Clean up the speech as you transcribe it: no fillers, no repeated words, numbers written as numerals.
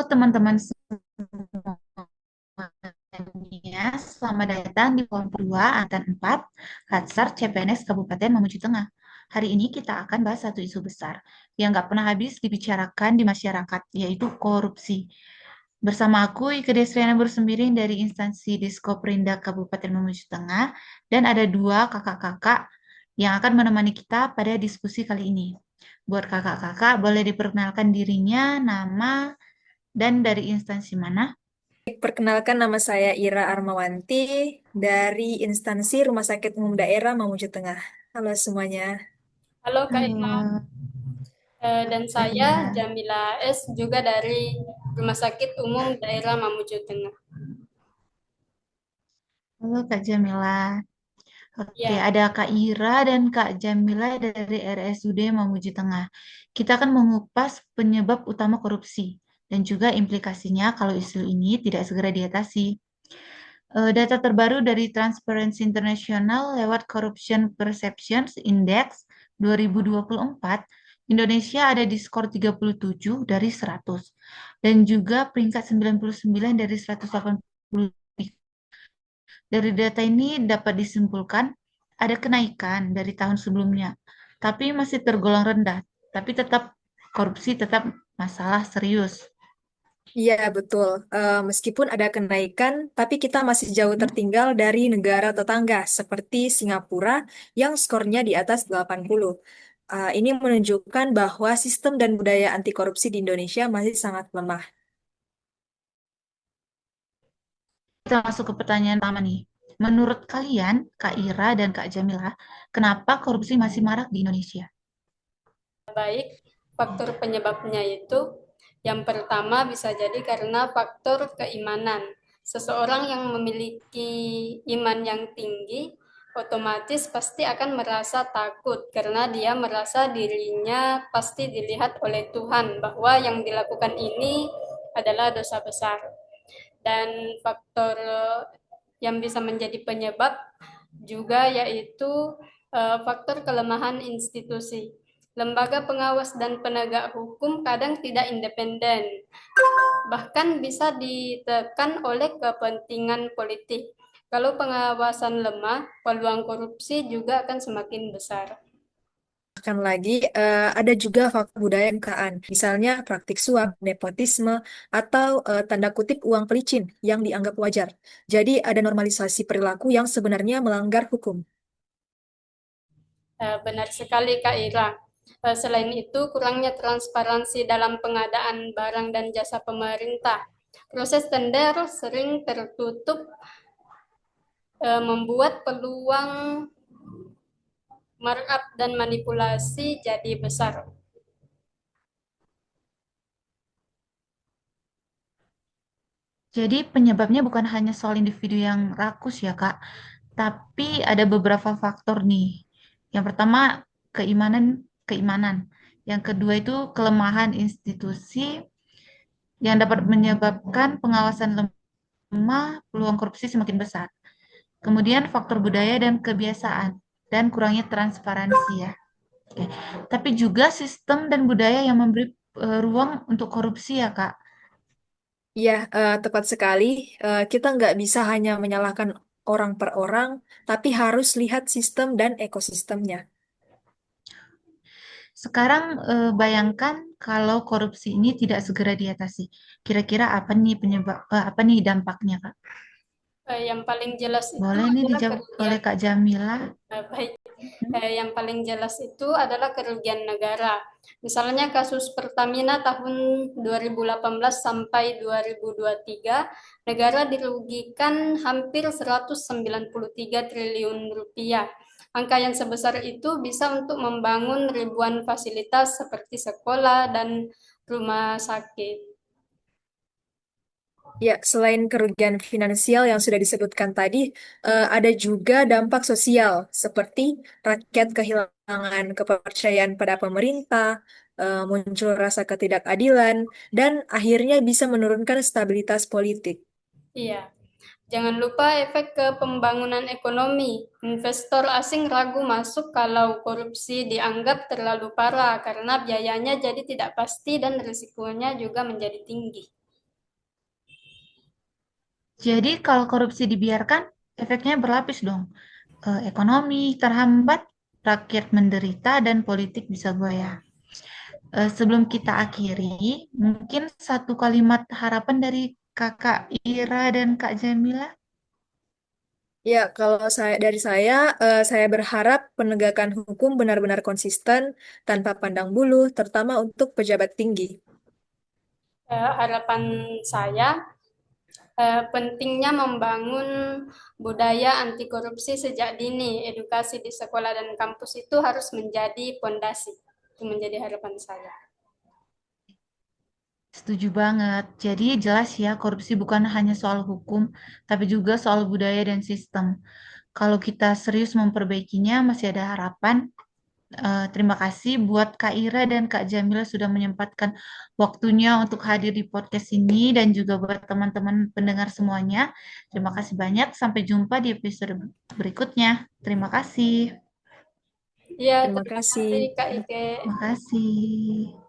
teman-teman semuanya, selamat datang di Forum 2 Angkatan 4 Hatsar CPNS Kabupaten Mamuju Tengah. Hari ini kita akan bahas satu isu besar yang nggak pernah habis dibicarakan di masyarakat, yaitu korupsi. Bersama aku, Ike Desriana Bersemiring dari instansi Diskoperindak Kabupaten Mamuju Tengah, dan ada dua kakak-kakak yang akan menemani kita pada diskusi kali ini. Buat kakak-kakak, boleh diperkenalkan dirinya, nama, dan dari instansi mana? Perkenalkan, nama saya Ira Armawanti dari instansi Rumah Sakit Umum Daerah Mamuju Tengah. Halo semuanya. Halo Kak Irma, Halo, dan Kak saya Ira. Jamila S. juga dari Rumah Sakit Umum Daerah Mamuju Tengah. Halo, Kak Jamila. Oke, Ya, ada Kak Ira dan Kak Jamila dari RSUD Mamuju Tengah. Kita akan mengupas penyebab utama korupsi dan juga implikasinya kalau isu ini tidak segera diatasi. Data terbaru dari Transparency International lewat Corruption Perceptions Index 2024, Indonesia ada di skor 37 dari 100 dan juga peringkat 99 dari 180. Dari data ini dapat disimpulkan ada kenaikan dari tahun sebelumnya, tapi masih tergolong rendah, tapi tetap korupsi tetap masalah serius. Iya, betul. Meskipun ada kenaikan, tapi kita masih jauh tertinggal dari negara tetangga seperti Singapura yang skornya di atas 80. Ini menunjukkan bahwa sistem dan budaya anti korupsi di Indonesia masih sangat lemah. Kita masuk ke pertanyaan pertama nih. Menurut kalian, Kak Ira dan Kak Jamila, kenapa korupsi masih marak di Indonesia? baik. Faktor penyebabnya itu yang pertama bisa jadi karena faktor keimanan. Seseorang yang memiliki iman yang tinggi otomatis pasti akan merasa takut karena dia merasa dirinya pasti dilihat oleh Tuhan bahwa yang dilakukan ini adalah dosa besar. Dan faktor yang bisa menjadi penyebab juga yaitu faktor kelemahan institusi. Lembaga pengawas dan penegak hukum kadang tidak independen, bahkan bisa ditekan oleh kepentingan politik. Kalau pengawasan lemah, peluang korupsi juga akan semakin besar. Bahkan lagi, ada juga faktor budaya UMKM, misalnya praktik suap, nepotisme, atau tanda kutip uang pelicin yang dianggap wajar. Jadi ada normalisasi perilaku yang sebenarnya melanggar hukum. Benar sekali Kak Ira. Selain itu, kurangnya transparansi dalam pengadaan barang dan jasa pemerintah. Proses tender sering tertutup, membuat peluang markup dan manipulasi jadi besar. Jadi penyebabnya bukan hanya soal individu yang rakus ya Kak, tapi ada beberapa faktor nih. Yang pertama keimanan, keimanan. Yang kedua itu kelemahan institusi yang dapat menyebabkan pengawasan lemah, peluang korupsi semakin besar. Kemudian faktor budaya dan kebiasaan dan kurangnya transparansi ya. Oke. Tapi juga sistem dan budaya yang memberi ruang untuk korupsi ya Kak. Ya, tepat sekali. Kita nggak bisa hanya menyalahkan orang per orang, tapi harus lihat sistem dan ekosistemnya. Sekarang bayangkan kalau korupsi ini tidak segera diatasi. Kira-kira apa nih penyebab apa nih dampaknya Kak? Yang paling jelas itu Boleh nih adalah dijawab oleh kerugian. Kak Jamila. Baik, Hmm? yang paling jelas itu adalah kerugian negara. Misalnya kasus Pertamina tahun 2018 sampai 2023, negara dirugikan hampir 193 triliun rupiah. Angka yang sebesar itu bisa untuk membangun ribuan fasilitas seperti sekolah dan rumah sakit. Ya, selain kerugian finansial yang sudah disebutkan tadi, ada juga dampak sosial, seperti rakyat kehilangan kepercayaan pada pemerintah, muncul rasa ketidakadilan, dan akhirnya bisa menurunkan stabilitas politik. Iya, jangan lupa efek ke pembangunan ekonomi. Investor asing ragu masuk kalau korupsi dianggap terlalu parah karena biayanya jadi tidak pasti dan risikonya juga menjadi tinggi. Jadi kalau korupsi dibiarkan, efeknya berlapis dong. Ekonomi terhambat, rakyat menderita, dan politik bisa goyah. Sebelum kita akhiri, mungkin satu kalimat harapan dari Kakak Ira dan Kak Jamila. Ya, kalau saya berharap penegakan hukum benar-benar konsisten tanpa pandang bulu, terutama untuk pejabat tinggi. Harapan saya pentingnya membangun budaya anti korupsi sejak dini. Edukasi di sekolah dan kampus itu harus menjadi pondasi. Itu menjadi harapan saya. Setuju banget. Jadi jelas ya, korupsi bukan hanya soal hukum, tapi juga soal budaya dan sistem. Kalau kita serius memperbaikinya, masih ada harapan. Terima kasih buat Kak Ira dan Kak Jamila sudah menyempatkan waktunya untuk hadir di podcast ini dan juga buat teman-teman pendengar semuanya. Terima kasih banyak. Sampai jumpa di episode berikutnya. Terima kasih. Ya, Terima terima kasih. kasih Kak Ike. Terima kasih.